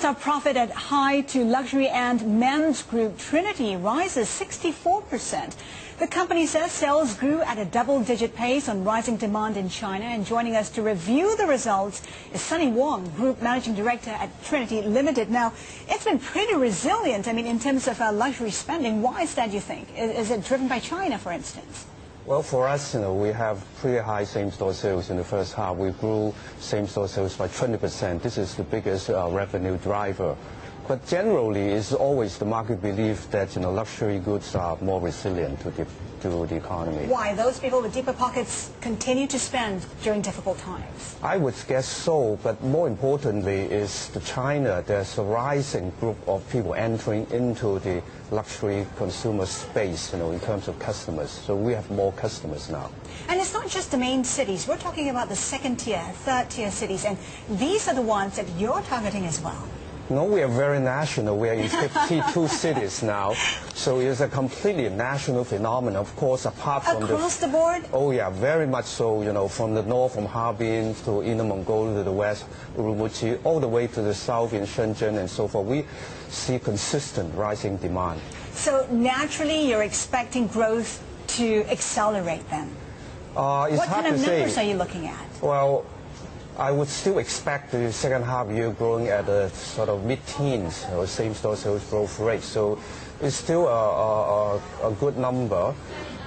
First-up profit at high to luxury and men's group Trinity rises 64%. The company says sales grew at a double-digit pace on rising demand in China. And joining us to review the results is Sunny Wong, Group Managing Director at Trinity Ltd. Now, it's been pretty resilient, in terms of luxury spending. Why is that, you think? Is it driven by China, for instance? Well, for us, we have pretty high same-store sales in the first half. We grew same-store sales by 20%. This is the biggest revenue driver. But generally, it's always the market belief that luxury goods are more resilient to the economy. Why? Those people with deeper pockets continue to spend during difficult times? I would guess so, but more importantly is China. There's a rising group of people entering into the luxury consumer space, in terms of customers. So we have more customers now. And it's not just the main cities. We're talking about the second-tier, third-tier cities, and these are the ones that you're targeting as well. No, we are very national. We are in 52 cities now, so it's a completely national phenomenon. Of course, apart from across the board. Oh yeah, very much so. From the north, from Harbin to Inner Mongolia, to the west, Urumqi, all the way to the south in Shenzhen and so forth. We see consistent rising demand. So naturally, you're expecting growth to accelerate then. What kind of numbers are you looking at? Well, I would still expect the second half year growing at a sort of mid-teens same-store sales growth rate. So it's still a good number,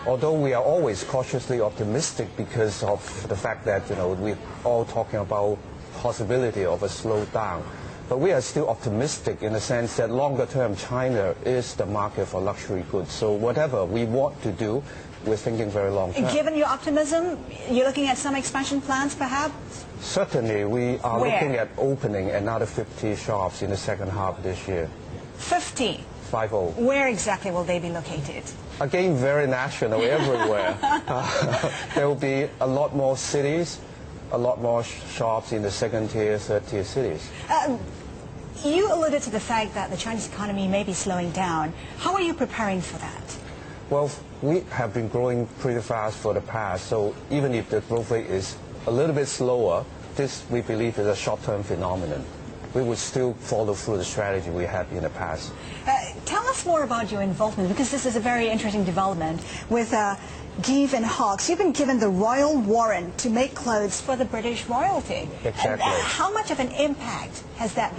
although we are always cautiously optimistic because of the fact that we're all talking about possibility of a slowdown. But we are still optimistic in the sense that longer term China is the market for luxury goods. So whatever we want to do, we're thinking very long term. Given your optimism, you're looking at some expansion plans perhaps? Certainly, we are looking at opening another 50 shops in the second half of this year. 50? 50. Where exactly will they be located? Again, very national, everywhere. There will be a lot more cities, a lot more shops in the second-tier, third-tier cities. You alluded to the fact that the Chinese economy may be slowing down. How are you preparing for that? Well, we have been growing pretty fast for the past, so even if the growth rate is a little bit slower, this we believe is a short-term phenomenon. We would still follow through the strategy we had in the past. Tell us more about your involvement, because this is a very interesting development with Give and Hawks. You've been given the royal warrant to make clothes for the British royalty. Exactly. How much of an impact has there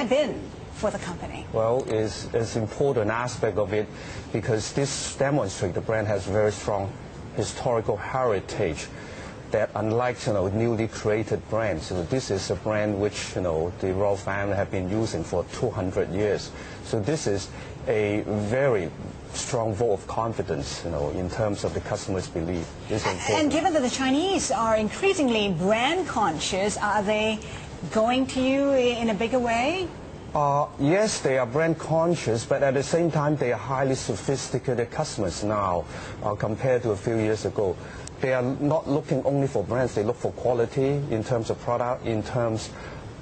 been for the company? Well, it's an important aspect of it because this demonstrates the brand has very strong historical heritage that unlike newly created brands, this is a brand which the royal family have been using for 200 years. So this is a very strong vote of confidence, in terms of the customers' belief. And given that the Chinese are increasingly brand conscious, are they going to you in a bigger way? Yes, they are brand conscious, but at the same time, they are highly sophisticated customers now compared to a few years ago. They are not looking only for brands, they look for quality in terms of product, in terms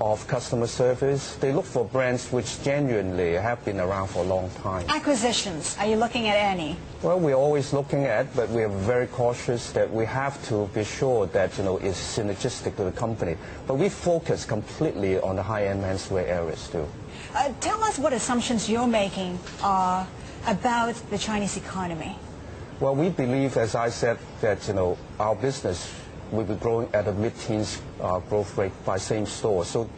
of customer service. They look for brands which genuinely have been around for a long time. Acquisitions, are you looking at any? Well, we're always looking at, but we are very cautious that we have to be sure that it's synergistic to the company. But we focus completely on the high-end menswear areas too. Tell us what assumptions you're making about the Chinese economy. Well, we believe, as I said, that our business will be growing at a mid-teens growth rate by same store. So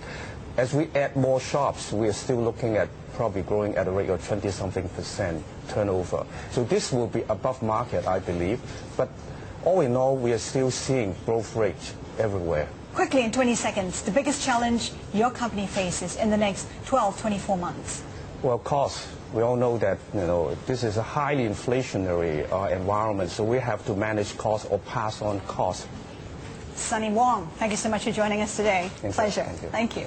as we add more shops, we are still looking at probably growing at a rate of 20-something% turnover. So this will be above market, I believe. But all in all, we are still seeing growth rates everywhere. Quickly, in 20 seconds, the biggest challenge your company faces in the next 12, 24 months? Well, cost. We all know that this is a highly inflationary environment, so we have to manage costs or pass on costs. Sunny Wong, thank you so much for joining us today. Thank Pleasure. You. Thank you.